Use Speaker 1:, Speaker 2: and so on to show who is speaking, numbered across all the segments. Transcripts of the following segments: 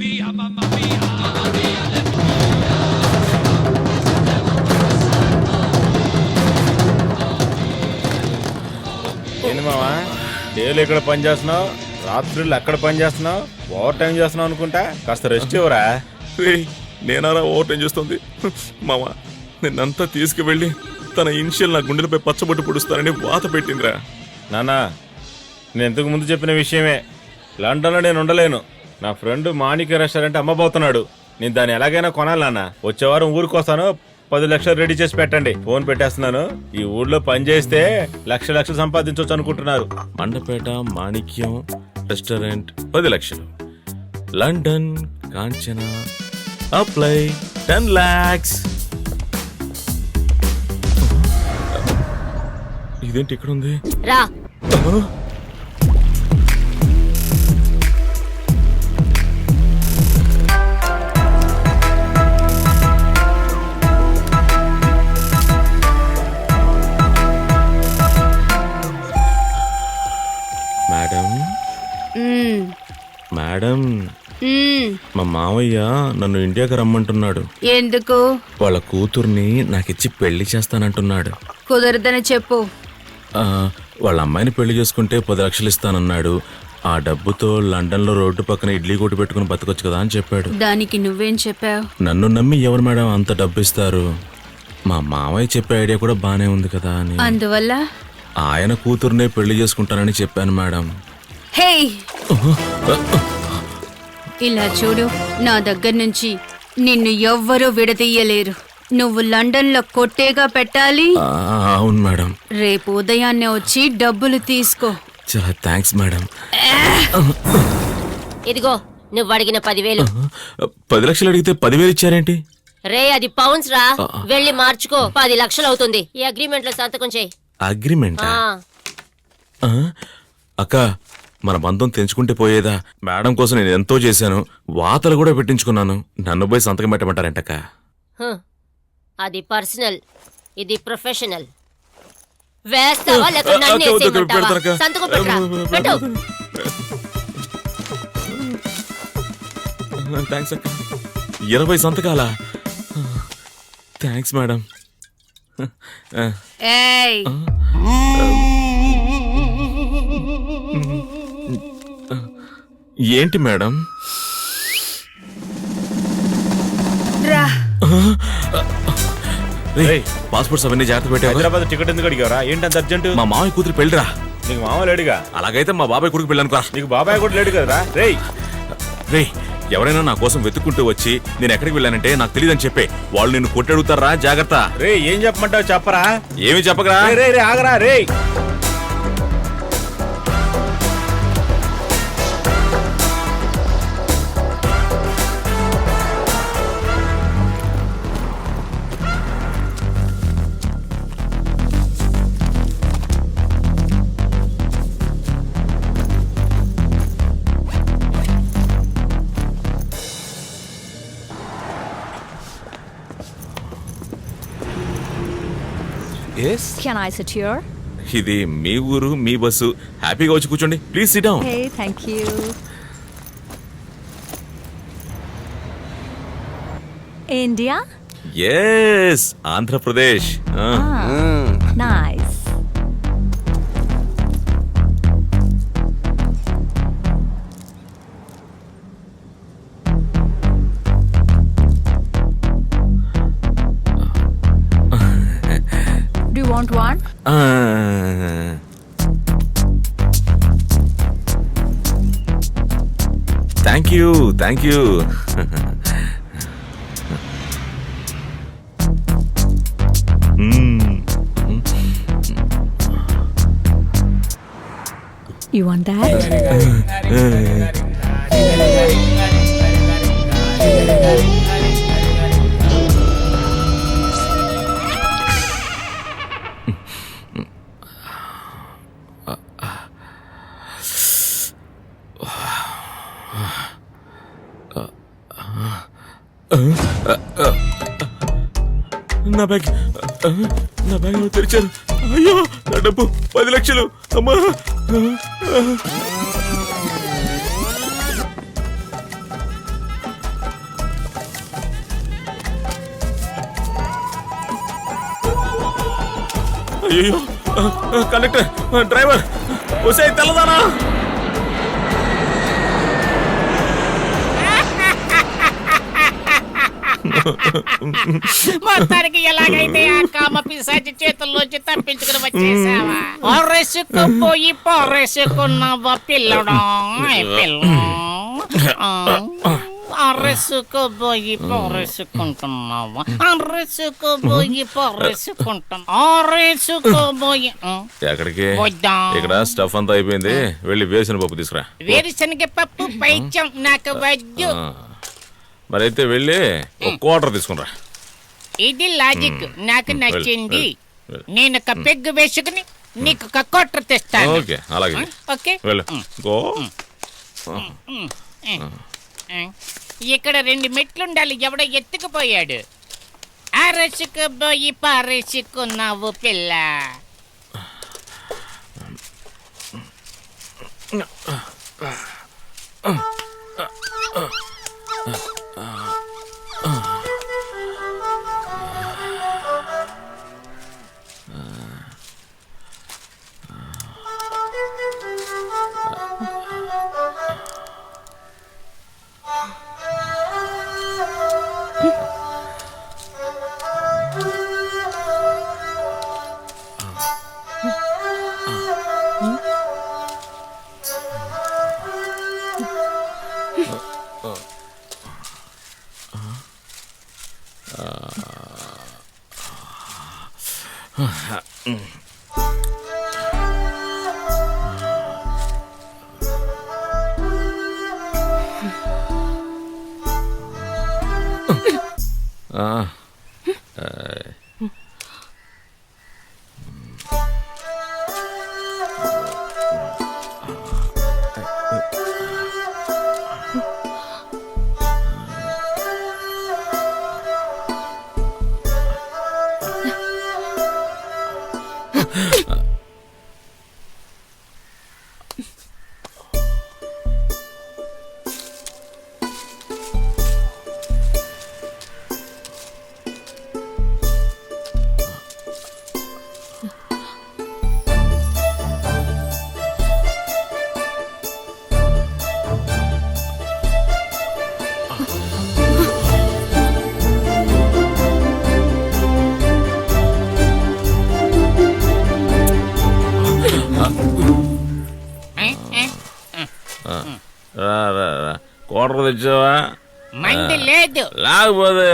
Speaker 1: ఏంది మావా డైలీ ఇక్కడ పని చేస్తున్నావు, రాత్రులు అక్కడ పని చేస్తున్నావు, ఓవర్ టైం చేస్తున్నావు అనుకుంటా. కాస్త రెస్ట్ ఇవ్వరా.
Speaker 2: నేనారా ఓవర్ టైం చేస్తుంది మామ. నిన్నంతా తీసుకువెళ్ళి తన ఇనిషియల్ నా గుండెలపై పచ్చబొట్టు పొడుస్తానని వాత పెట్టిందిరా.
Speaker 1: నానా నేను ఇంతకు ముందు చెప్పిన విషయమే. లండన్లో నేను ఉండలేను. నా ఫ్రెండ్ మాణిక్య రెస్టారెంట్ అమ్మబోతున్నాడు. నేను దాన్ని ఎలాగైనా కొనాలి నాన్న. వచ్చే వారం ఊరికి వస్తాను. 10 లక్షలు రెడీ చేసి పెట్టండి. ఫోన్ పెట్టేస్తున్నాను. ఈ ఊళ్ళో పని చేస్తే లక్షలు సంపాదించవచ్చు అనుకుంటున్నారు.
Speaker 2: మండపేట మాణిక్యం రెస్టారెంట్ 10 లక్షలు. London Kanchana apply 10 lakhs. ఇదేంటి ఇక్కడ ఉంది?
Speaker 3: రా.
Speaker 2: మేడం మా మావయ్య నన్ను ఇండియాకి రమ్మంటున్నాడు.
Speaker 3: ఎందుకు?
Speaker 2: వాళ్ళ కూతుర్ని నాకిచ్చి పెళ్లి చేస్తానంటున్నాడు.
Speaker 3: కుదరదని చెప్పు.
Speaker 2: వాళ్ళ అమ్మాయిని పెళ్లి చేసుకుంటే 10 లక్షలు ఇస్తానన్నాడు. ఆ డబ్బుతో లండన్ లో రోడ్డు పక్కన ఇడ్లీ కొట్టు పెట్టుకుని బతకొచ్చు కదా అని చెప్పాడు.
Speaker 3: దానికి నువ్వేం చెప్పావు?
Speaker 2: నన్ను నమ్మి ఎవరు మేడం అంత డబ్బు ఇస్తారు? మా మావయ్య చెప్పే ఐడియా కూడా బానే ఉంది కదా అని
Speaker 3: అందువల్ల
Speaker 2: ఆయన కూతుర్నే పెళ్లి చేసుకుంటానని చెప్పాను మేడం.
Speaker 3: హే, ఇలా చూడు, నా దగ్గర నుంచి నిన్ను ఎవ్వరూ విడదీయలేరు. నువ్వు లండన్ లో కొట్టేగా పెట్టాలి.
Speaker 2: అవును మేడం.
Speaker 3: రేపు ఉదయాన్నే వచ్చి డబ్బులు తీసుకో.
Speaker 2: చాలా థ్యాంక్స్ మేడం.
Speaker 4: ఇదిగో నువ్వు అడిగిన 10,000.
Speaker 2: 10 లక్షలు అడిగితే 10,000 ఇచ్చారేంటి?
Speaker 4: రే అది పౌండ్స్ రా. వెళ్ళి మార్చుకో. 10 లక్షలు అవుతుంది. ఈ అగ్రిమెంట్ లో సంతకం చేయి.
Speaker 2: అగ్రిమెంట్? అక్క మన బంధం తెంచుకుంటే పోయేదా? మేడం కోసం నేను ఎంతో చేశాను. వాతలు కూడా పెట్టించుకున్నాను. నన్ను పోయి సంతకం పెట్టమంటారంటక్క.
Speaker 4: అది పర్సనల్, ఇది ప్రొఫెషనల్. వేస్తావా లేక నన్ను వేసేయమంటావా? సంతకం పెట్టరా. పెట్టు.
Speaker 2: థ్యాంక్స్ అక్క. 20 సంతకాలా? Thanks madam.
Speaker 3: ఏయ్,
Speaker 2: ఏంటి మేడం?
Speaker 3: రా.
Speaker 2: పాస్పోర్ట్స్ అవన్నీ జాగ్రత్త పెట్టా.
Speaker 1: హైదరాబాద్ టికెట్ ఎందుకు అడిగావరా? ఏంటంత అర్జెంటు?
Speaker 2: మా మామయ్య కూతురు పెళ్ళిరా.
Speaker 1: నీకు మామ లేడుగా?
Speaker 2: అలాగైతే మా బాబాయ్ కొడుకు పెళ్ళి అనుకో.
Speaker 1: నీకు బాబాయ్ కూడా లేడు కదరా? రేయ్
Speaker 2: ఎవరైనా నా కోసం వెతుక్కుంటూ వచ్చి నేను ఎక్కడికి వెళ్ళానంటే నాకు తెలియదని చెప్పే. వాళ్ళు నిన్ను కొట్టడుగుతారా? జాగ్రత్త.
Speaker 1: రే ఏం చెప్పమంటావు చెప్పరా?
Speaker 2: ఏమి చెప్పకరా.
Speaker 1: రే ఆగరా. రే
Speaker 5: Can I sit here?
Speaker 2: ఇది మీ ఊరు, మీ బస్సు. హ్యాపీగా వచ్చి కూర్చోండి. Please SIT down.
Speaker 5: Hey, thank you. India?
Speaker 2: yes Andhra Pradesh.
Speaker 5: Nice. Do you want one?
Speaker 2: Thank you.
Speaker 5: You want that?
Speaker 2: నా బ్యాగ్ తెరిచారు. అయ్యో నా డబ్బు 10 లక్షలు. అమ్మా అయ్యో కండక్టర్, డ్రైవర్, వసే తెల్లదానా.
Speaker 6: మొత్తానికి ఎలాగైతే ఆ కామ పిశాచి చేతుల్లోంచి తప్పించుకుని వచ్చేసావా? అరెసుకుపోయి పారేసుకున్నావా పిల్లడా? అరెసుకుపోయి పారేసుకుంటున్నావా? అరెసుకుపోయి అరెసుకుపోయి
Speaker 2: ఎక్కడికి?
Speaker 6: వద్దా?
Speaker 2: ఇక్కడ స్టఫ్ అంతా అయిపోయింది, వెళ్ళి వేసిన పప్పు తీసుకురా.
Speaker 6: వేరుశనగ పప్పు పైచం నాకు వద్దు.
Speaker 2: మరైతే వెళ్ళి ఒక క్వార్టర్ తీసుకురా.
Speaker 6: ఇది లాజిక్, నాకు నచ్చింది. నేను ఒక పెగ్గు వేసుకుని నీకు ఒక కోట్ర తెస్తాను.
Speaker 2: ఓకే, అలాగే.
Speaker 6: ఓకే,
Speaker 2: వెళ్ళు. గో.
Speaker 6: ఇక్కడ 2 మెట్లుండాలి, ఎవడో ఎత్తుకుపోయాడు. అరసుకుపోయి పారేసుకున్నావు పిల్ల.
Speaker 2: క్వార్టర్ తెచ్చావా?
Speaker 6: మంది లేదు.
Speaker 2: లేకపోతే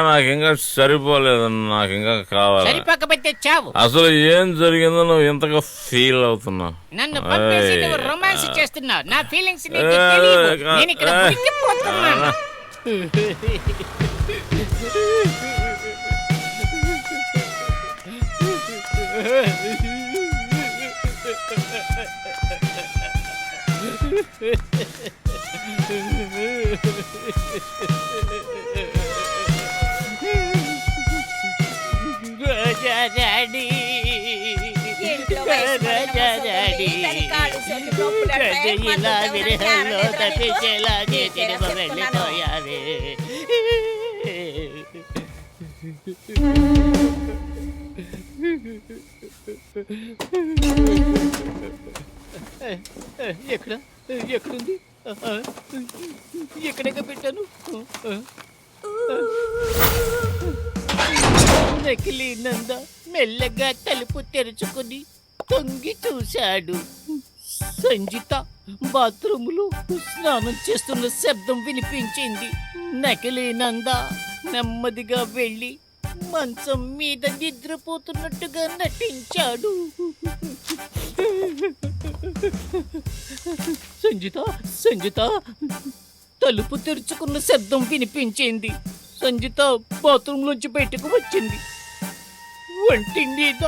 Speaker 2: నాకు ఇంకా సరిపోలేదు, నాకు ఇంకా కావాలి.
Speaker 6: సరిపోకపోతే చావు.
Speaker 2: అసలు ఏం జరిగిందో నువ్వు ఇంతగా ఫీల్ అవుతున్నావు?
Speaker 6: నన్ను పంపేసి నువ్వు రొమాన్స్ చేస్తున్నావు. నా ఫీలింగ్స్ నీకు తెలియవు. నేను ఇక్కడ ఉరికిపోతున్నాను. రాజాడి ఇలా విరహంలో తప్పించేలా చేతిని వెళ్ళిపోయావే. ఎక్కడ ఎక్కడుంది? ఎక్కడెక్క పెట్టాను? నకిలీ నంద మెల్లగా తలుపు తెరుచుకుని తొంగి చూశాడు. సంజిత బాత్రూములో స్నానం చేస్తున్న శబ్దం వినిపించింది. నకిలీ నంద నెమ్మదిగా వెళ్ళి మంచం మీద నిద్రపోతున్నట్టుగా నటించాడు. సంజిత సంజిత తలుపు తెరుచుకున్న శబ్దం వినిపించింది. సంజిత బాత్రూంలోంచి బయటకు వచ్చింది. ఒంటి మీద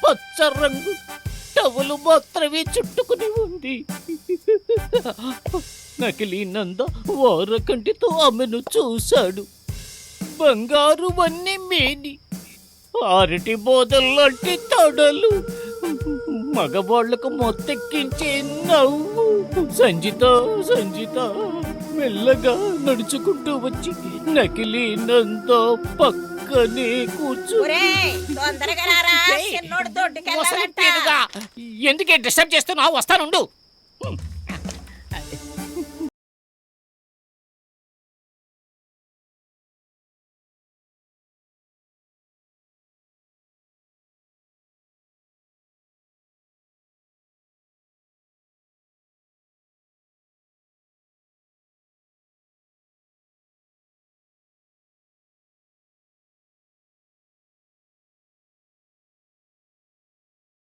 Speaker 6: పచ్చ రంగు టవలు మాత్రమే చుట్టుకుని ఉంది. నకిలీ నంద వారకంటితో ఆమెను చూశాడు. బంగారు వన్నె మేని, ఆరటి బోధల్లాంటి తడలు, మగవాళ్లకు మొత్తెక్కించే నవ్వు. సంజిత మెల్లగా నడుచుకుంటూ వచ్చి నకిలీ నంద పక్క చక్కని కూర్చో.
Speaker 7: తొందరగా రారా చిన్నోడు దొడ్డుకెళ్ళాలంట.
Speaker 6: ముసలి పీనుగా, ఎందుకే డిస్టర్బ్ చేస్తున్నావు? వస్తానుండు.